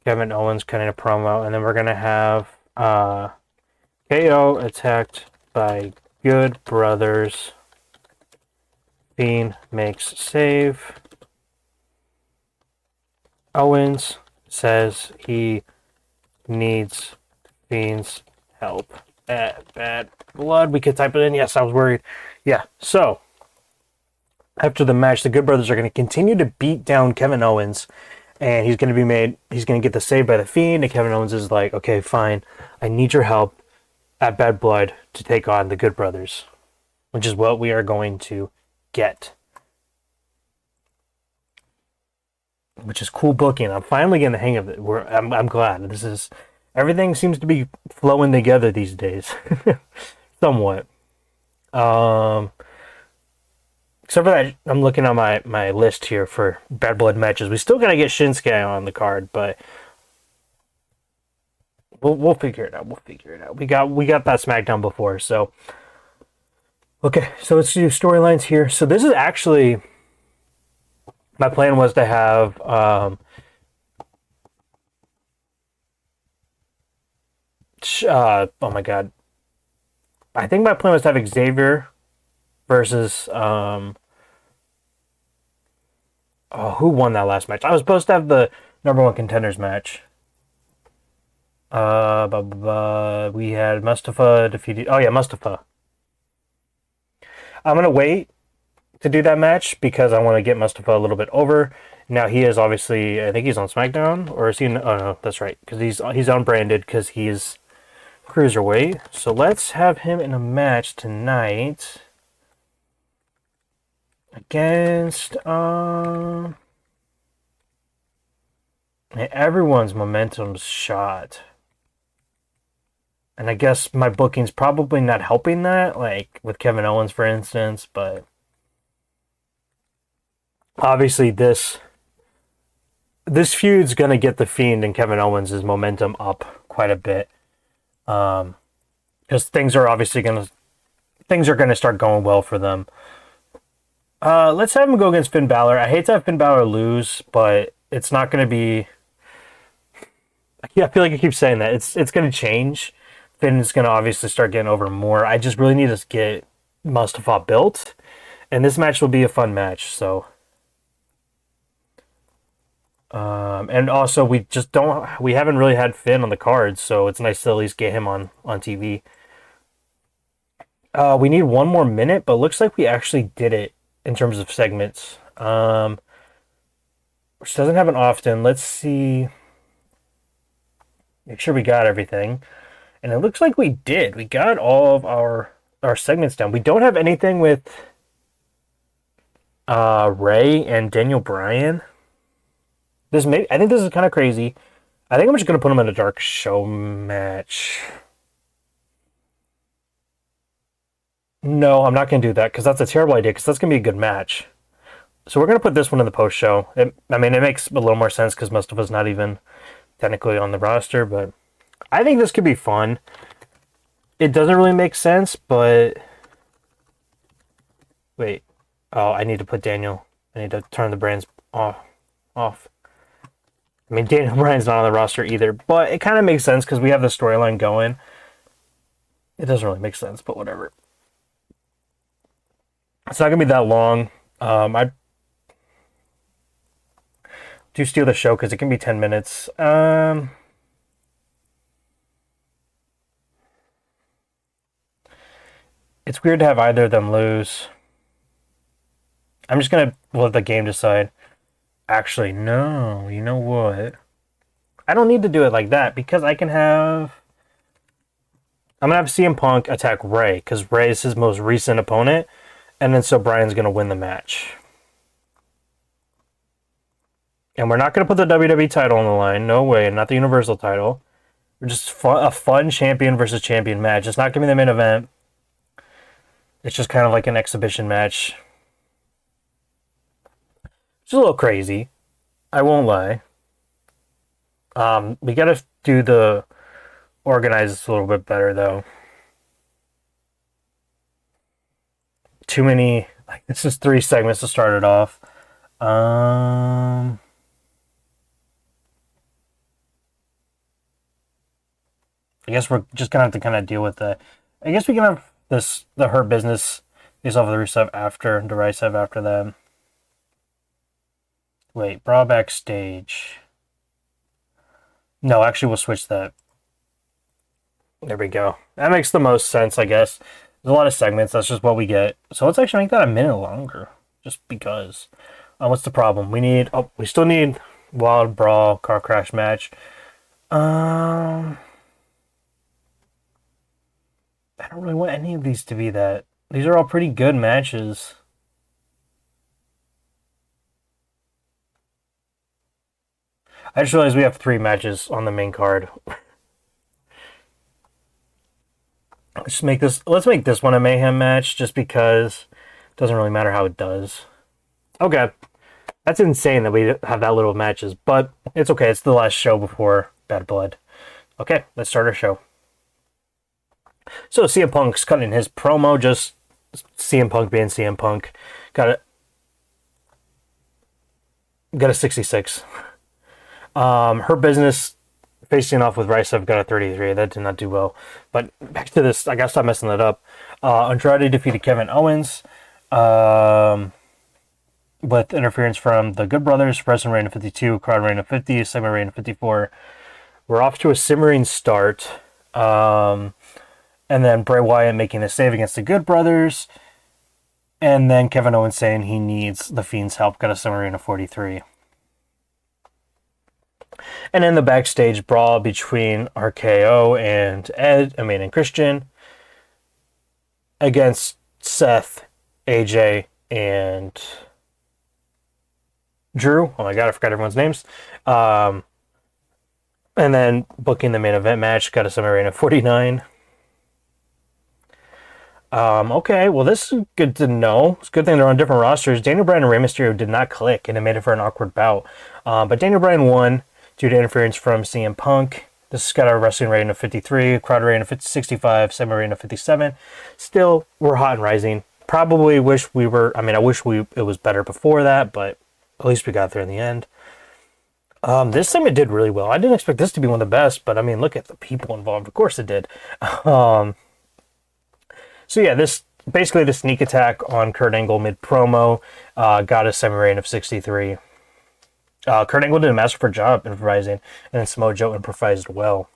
Kevin Owens cutting a promo. And then we're going to have KO attacked by Good Brothers. Fiend makes save. Owens says he needs Fiend's help. Bad blood. We could type it in. Yes, I was worried. Yeah, so after the match, the Good Brothers are going to continue to beat down Kevin Owens, and he's going to get the save by the Fiend, and Kevin Owens is like, okay, fine, I need your help at Bad Blood to take on the Good Brothers, which is what we are going to get. Which is cool booking. I'm finally getting the hang of it. I'm glad. Everything seems to be flowing together these days. Somewhat. Except for that, I'm looking on my list here for Bad Blood matches. We still gotta get Shinsuke on the card, but we'll figure it out. We got that SmackDown before, so okay. So let's do storylines here. So this is actually my plan was to have oh my god. I think my plan was to have Xavier versus who won that last match? I was supposed to have the number one contenders match. We had Mustafa defeated. Oh yeah, Mustafa. I'm gonna wait to do that match because I want to get Mustafa a little bit over. Now he is obviously, I think he's on SmackDown, or is he? Oh no, that's right, because he's unbranded because he's cruiserweight. So let's have him in a match tonight against everyone's momentum's shot. And I guess my booking's probably not helping that, like with Kevin Owens, for instance, but obviously this feud's going to get The Fiend and Kevin Owens' momentum up quite a bit. Because things are going to start going well for them. Let's have him go against Finn Balor. I hate to have Finn Balor lose, but it's not going to be... Yeah, I feel like I keep saying that. It's going to change. Finn's going to obviously start getting over more. I just really need to get Mustafa built. And this match will be a fun match, so... and also, we haven't really had Finn on the cards, so it's nice to at least get him on TV. We need one more minute, but looks like we actually did it in terms of segments. Which doesn't happen often. Let's see. Make sure we got everything. And it looks like we did. We got all of our segments done. We don't have anything with Ray and Daniel Bryan. I think this is kind of crazy. I think I'm just going to put him in a dark show match. No, I'm not going to do that because that's a terrible idea because that's going to be a good match. So we're going to put this one in the post show. It makes a little more sense because most of us not even technically on the roster, but I think this could be fun. It doesn't really make sense, but... Wait. Oh, I need to put Daniel. I need to turn the brands off. I mean, Daniel Bryan's not on the roster either, but it kind of makes sense because we have the storyline going. It doesn't really make sense, but whatever. It's not going to be that long. I do steal the show because it can be 10 minutes. It's weird to have either of them lose. I'm just going to let the game decide. Actually, no. You know what? I don't need to do it like that because I can have... I'm going to have CM Punk attack Ray because Ray is his most recent opponent. And then so Bryan's going to win the match. And we're not going to put the WWE title on the line. No way. Not the Universal title. We're just a fun champion versus champion match. It's not going to be the main event. It's just kind of like an exhibition match. It's a little crazy. I won't lie. We gotta do the organize a little bit better though. Too many. Like this is 3 segments to start it off. I guess we're just gonna have to kind of deal with the. I guess we can have the Hurt Business face off of the Rusev after Rusev after that. Wait, Brawl backstage. No, actually, we'll switch that. There we go. That makes the most sense, I guess. There's a lot of segments. That's just what we get. So let's actually make that a minute longer, just because. What's the problem? We still need Wild Brawl car crash match. I don't really want any of these to be that. These are all pretty good matches. I just realized we have 3 matches on the main card. Let's make this one a Mayhem match just because it doesn't really matter how it does. Okay. That's insane that we have that little matches, but it's okay. It's the last show before Bad Blood. Okay, let's start our show. So CM Punk's cutting his promo, just CM Punk being CM Punk. Got a 66. Her Business facing off with Rusev got a 33. That did not do well. But back to this, I gotta stop messing that up. Andrade defeated Kevin Owens with interference from the Good Brothers. Wrestling reign of 52, crowd reign of 50, segment reign of 54. We're off to a simmering start. And then Bray Wyatt making a save against the Good Brothers. And then Kevin Owens saying he needs the Fiend's help. Got a summary in a 43. And then the backstage brawl between RKO and Christian against Seth, AJ, and Drew. Oh my god, I forgot everyone's names. And then booking the main event match, got a semi-reign of 49. Okay, well, this is good to know. It's a good thing they're on different rosters. Daniel Bryan and Rey Mysterio did not click, and it made it for an awkward bout. But Daniel Bryan won due to interference from CM Punk. This has got a wrestling rating of 53, crowd rating of 65, semi-rating of 57. Still, we're hot and rising. Probably wish we were, I wish it was better before that, but at least we got there in the end. This segment did really well. I didn't expect this to be one of the best, but look at the people involved. Of course it did. So yeah, this basically the sneak attack on Kurt Angle mid promo got a semi-rating of 63. Kurt Angle did a masterful job improvising, and then Samoa Joe improvised well.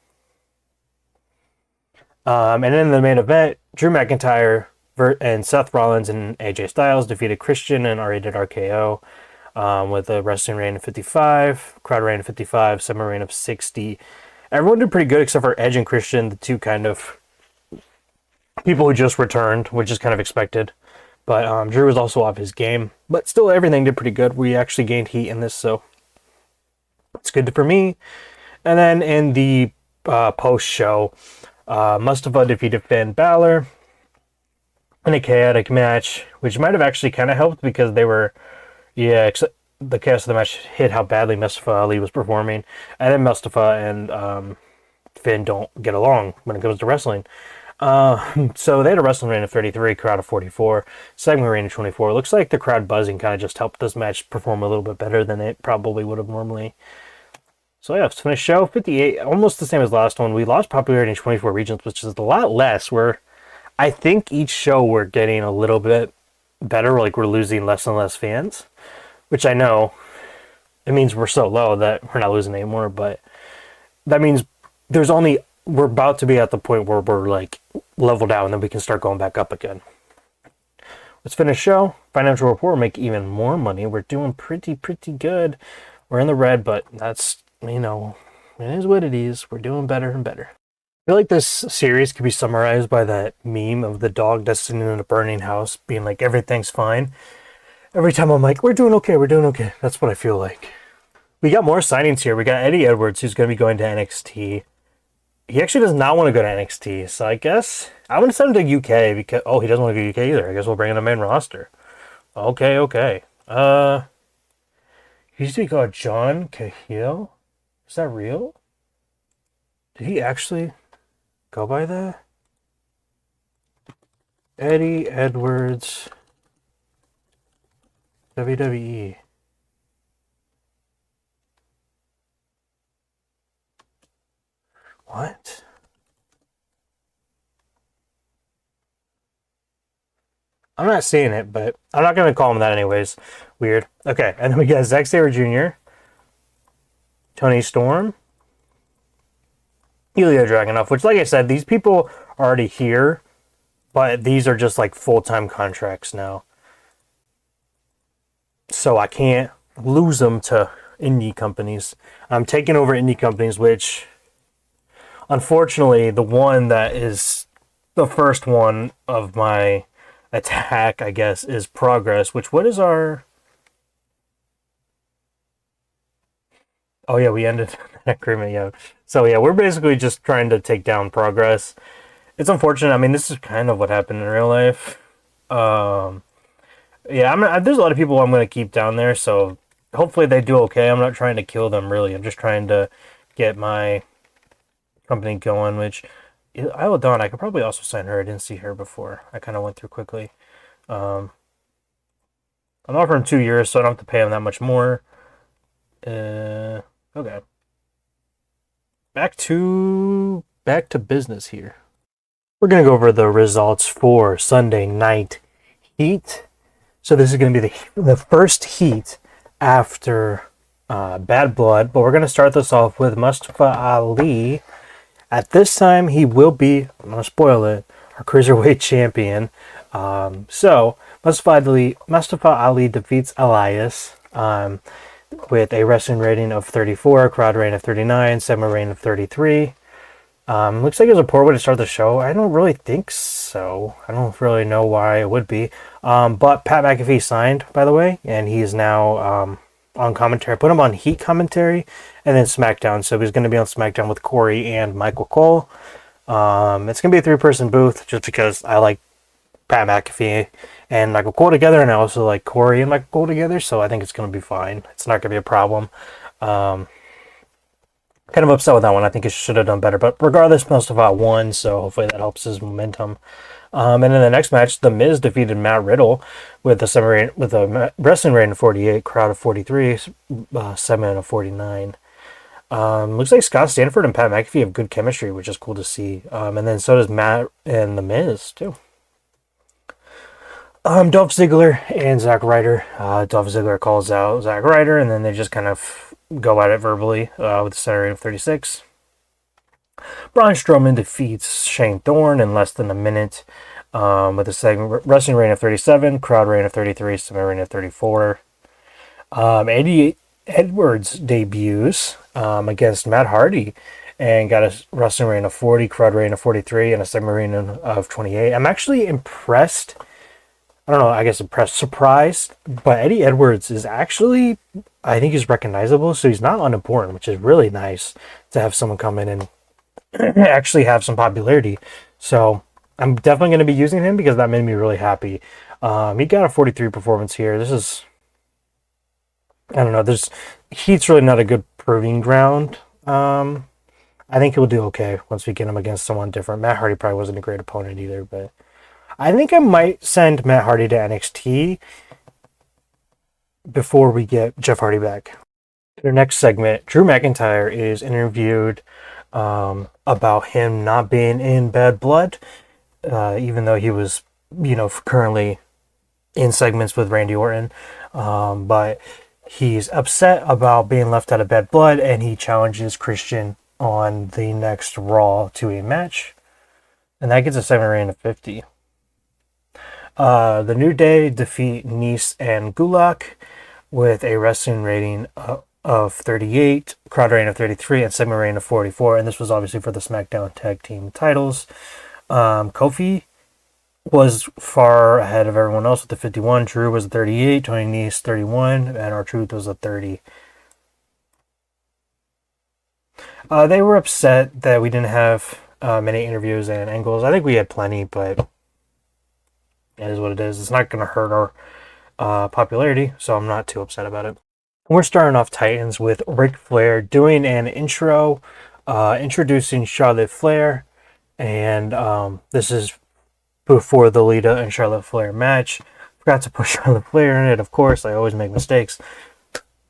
And in the main event, Drew McIntyre and Seth Rollins and AJ Styles defeated Christian and rated RKO with a wrestling rating of 55, crowd rating of 55, semi-rating of 60. Everyone did pretty good except for Edge and Christian, the two kind of people who just returned, which is kind of expected. But Drew was also off his game. But still, everything did pretty good. We actually gained heat in this, so it's good for me. And then in the post-show, Mustafa defeated Finn Balor in a chaotic match, which might have actually kind of helped because they were, the chaos of the match hit how badly Mustafa Ali was performing. And then Mustafa and Finn don't get along when it comes to wrestling. So they had a wrestling rating of 33, crowd of 44, segment rating of 24. Looks like the crowd buzzing kind of just helped this match perform a little bit better than it probably would have normally. So yeah, let's finish show 58, almost the same as last one. We lost popularity in 24 regions, which is a lot less. I think each show we're getting a little bit better, like we're losing less and less fans, which I know it means we're so low that we're not losing anymore, but that means we're about to be at the point where we're like leveled out and then we can start going back up again. Let's finish show. Financial report, make even more money. We're doing pretty good. We're in the red, but that's, it is what it is. We're doing better and better. I feel like this series could be summarized by that meme of the dog that's sitting in a burning house being like, everything's fine. Every time I'm like, we're doing okay. That's what I feel like. We got more signings here. We got Eddie Edwards, who's going to be going to NXT. He actually does not want to go to NXT, so I guess I'm going to send him to UK because, he doesn't want to go to UK either. I guess we'll bring in the main roster. Okay. He used to be called John Cahill. Is that real? Did he actually go by that? Eddie Edwards, WWE. What? I'm not seeing it, but I'm not going to call him that anyways. Weird. Okay, and then we got Zack Sabre Jr., Tony Storm, Ilya Dragunov, which, like I said, these people are already here, but these are just like full-time contracts now. So I can't lose them to indie companies. I'm taking over indie companies, which, unfortunately, the one that is the first one of my attack, I guess, is Progress, which, what is our... Oh, yeah, we ended that agreement, yeah. So, yeah, we're basically just trying to take down Progress. It's unfortunate. This is kind of what happened in real life. Yeah, there's a lot of people I'm going to keep down there, so hopefully they do okay. I'm not trying to kill them, really. I'm just trying to get my company going, which... Isla Dawn, I could probably also sign her. I didn't see her before. I kind of went through quickly. I'm offering 2 years, so I don't have to pay them that much more. Okay. Back to business here. We're going to go over the results for Sunday Night Heat. So this is going to be the first heat after Bad Blood, but we're going to start this off with Mustafa Ali. At this time, he will be, I'm going to spoil it, our Cruiserweight champion. So, Mustafa Ali defeats Elias. with a wrestling rating of 34, crowd rating of 39, segment rating of 33. Looks like it was a poor way to start the show. I don't really think so. I don't really know why it would be. But Pat McAfee signed, by the way, and he is now on commentary. I put him on Heat commentary and then SmackDown. So he's going to be on SmackDown with Corey and Michael Cole. It's going to be a 3-person booth just because I like Pat McAfee and Michael Cole together, and I also like Corey and Michael Cole together, so I think it's going to be fine. It's not going to be a problem. Kind of upset with that one. I think it should have done better, but regardless, most of it won, so hopefully that helps his momentum. And in the next match, The Miz defeated Matt Riddle with a wrestling rating of 48, crowd of 43, segment of 49. Looks like Scott Stanford and Pat McAfee have good chemistry, which is cool to see. And then so does Matt and The Miz, too. Dolph Ziggler and Zack Ryder. Dolph Ziggler calls out Zack Ryder, and then they just kind of go at it verbally with a center rating of 36. Braun Strowman defeats Shane Thorne in less than a minute with a wrestling rating of 37, crowd rating of 33, segment rating of 34. Eddie Edwards debuts against Matt Hardy and got a wrestling rating of 40, crowd rating of 43, and a segment rating of 28. I'm actually impressed. I don't know, I guess impressed, surprised, but Eddie Edwards is actually, I think he's recognizable, so he's not unimportant, which is really nice to have someone come in and actually have some popularity. So I'm definitely going to be using him because that made me really happy. He got a 43 performance here. This is, I don't know, Heat's really not a good proving ground. I think he'll do okay once we get him against someone different. Matt Hardy probably wasn't a great opponent either, but I think I might send Matt Hardy to NXT before we get Jeff Hardy back. In our next segment, Drew McIntyre is interviewed about him not being in Bad Blood, even though he was, currently in segments with Randy Orton. But he's upset about being left out of Bad Blood, and he challenges Christian on the next Raw to a match. And that gets a 7 rating of 50. The New Day defeat Nice and Gulak with a wrestling rating of 38, crowd rating of 33, and segment rating of 44. And this was obviously for the SmackDown Tag Team titles. Kofi was far ahead of everyone else with the 51. Drew was a 38, Tony Nese 31, and R-Truth was a 30. They were upset that we didn't have many interviews and angles. I think we had plenty, but it is what it is. It's not going to hurt our popularity, so I'm not too upset about it. We're starting off Titans with Ric Flair doing an intro, introducing Charlotte Flair, and this is before the Lita and Charlotte Flair match. Forgot to put Charlotte Flair in it, of course. I always make mistakes,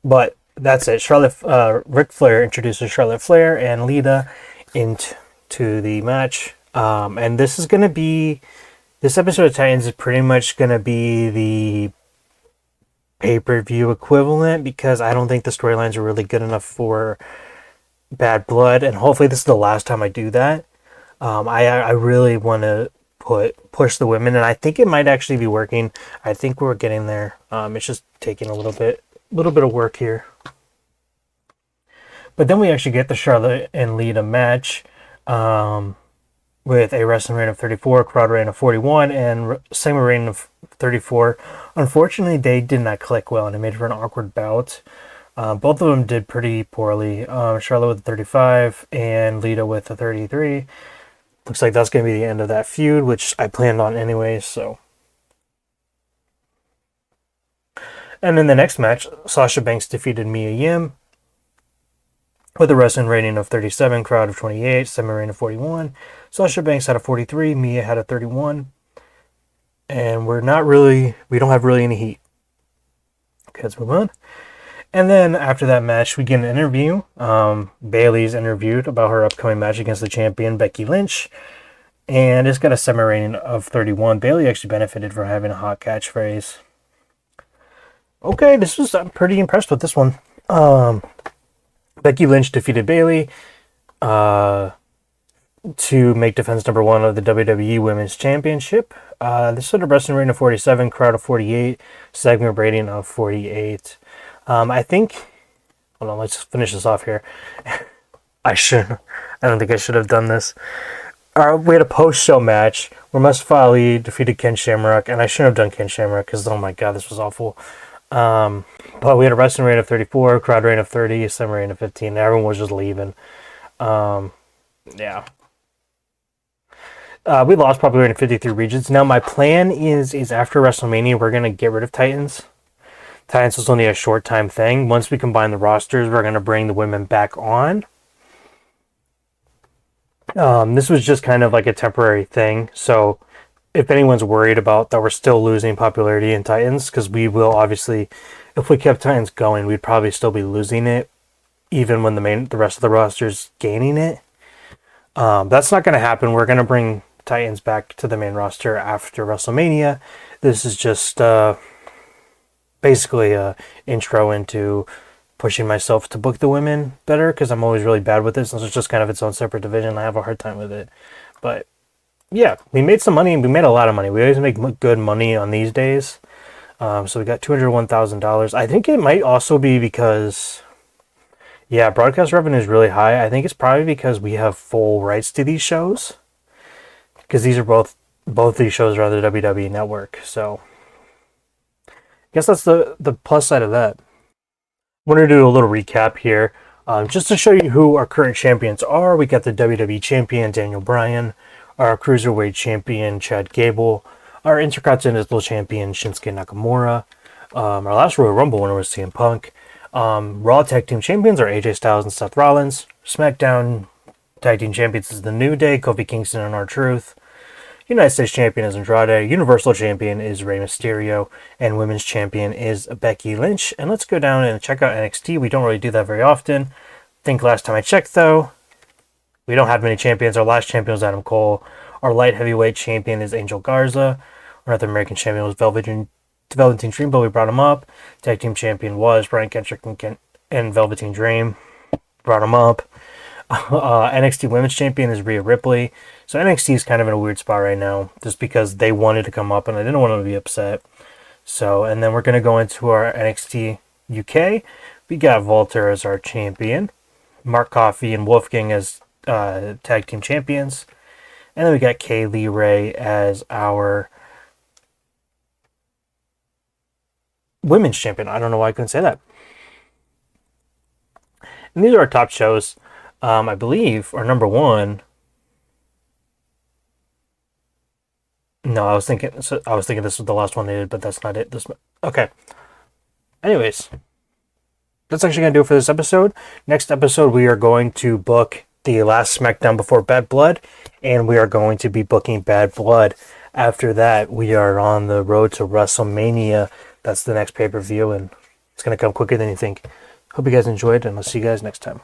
but that's it. Ric Flair introduces Charlotte Flair and Lita into the match, and this is going to be. This episode of Titans is pretty much going to be the pay-per-view equivalent because I don't think the storylines are really good enough for Bad Blood, and hopefully this is the last time I do that. I really want to push the women, and I think it might actually be working. I think we're getting there. It's just taking a little bit of work here. But then we actually get the Charlotte and Lita match. With a wrestling rating of 34, crowd rating of 41, and segment rating of 34. Unfortunately, they did not click well, and it made for an awkward bout. Both of them did pretty poorly. Charlotte with a 35, and Lita with a 33. Looks like that's going to be the end of that feud, which I planned on anyways, so. And in the next match, Sasha Banks defeated Mia Yim with a wrestling rating of 37, crowd of 28, segment rating of 41. Sasha Banks had a 43, Mia had a 31. And we don't have really any heat. Okay, let's move on. And then after that match, we get an interview. Bayley's interviewed about her upcoming match against the champion, Becky Lynch. And it's got a segment rating of 31. Bayley actually benefited from having a hot catchphrase. Okay, I'm pretty impressed with this one. Becky Lynch defeated Bayley to make defense number 1 of the WWE Women's Championship. This had a wrestling rating of 47, crowd of 48, segment rating of 48. I think Hold on, let's finish this off here. I don't think I should have done this. We had a post-show match where Mustafa Ali defeated Ken Shamrock, and I shouldn't have done Ken Shamrock because, oh my god, this was awful. But we had a wrestling rate of 34, crowd rate of 30, semi rate of 15, and everyone was just leaving. Yeah. We lost popularity in 53 regions. Now, my plan is after WrestleMania, we're going to get rid of Titans. Titans was only a short-time thing. Once we combine the rosters, we're going to bring the women back on. This was just kind of like a temporary thing. So if anyone's worried about that we're still losing popularity in Titans, because we will obviously, if we kept Titans going, we'd probably still be losing it, even when the rest of the roster's gaining it. That's not going to happen. We're going to bring Titans back to the main roster after WrestleMania. This is just basically a intro into pushing myself to book the women better, because I'm always really bad with this. This is just kind of its own separate division. I have a hard time with it. But yeah, we made some money. We made a lot of money. We always make good money on these days. So we got $201,000. I think it might also be because, yeah, broadcast revenue is really high. I think it's probably because we have full rights to these shows, because these are both these shows are on the WWE network. So I guess that's the plus side of that. I want to do a little recap here, just to show you who our current champions are. We got the WWE champion Daniel Bryan, our cruiserweight champion Chad Gable, our intercontinental champion Shinsuke Nakamura. Our last Royal Rumble winner was CM Punk. Raw tag team champions are AJ Styles and Seth Rollins. SmackDown tag team champions is The New Day, Kofi Kingston and R-Truth. United States champion is Andrade. Universal champion is Rey Mysterio. And women's champion is Becky Lynch. And let's go down and check out NXT. We don't really do that very often. I think last time I checked, though, we don't have many champions. Our last champion was Adam Cole. Our light heavyweight champion is Angel Garza. Our North American champion was Velveteen Dream, but we brought him up. Tag team champion was Brian Kendrick and Velveteen Dream. Brought him up. NXT Women's Champion is Rhea Ripley. So NXT is kind of in a weird spot right now, just because they wanted to come up and I didn't want them to be upset. So, and then we're going to go into our NXT UK. We got Walter as our champion, Mark Coffey and Wolfgang as tag team champions, and then we got Kay Lee Ray as our women's champion. I don't know why I couldn't say that. And these are our top shows. I believe our number one. No, I was thinking this was the last one they did, but that's not it. Okay. Anyways, that's actually gonna do it for this episode. Next episode, we are going to book the last SmackDown before Bad Blood, and we are going to be booking Bad Blood. After that, we are on the road to WrestleMania. That's the next pay-per-view, and it's gonna come quicker than you think. Hope you guys enjoyed, and I'll see you guys next time.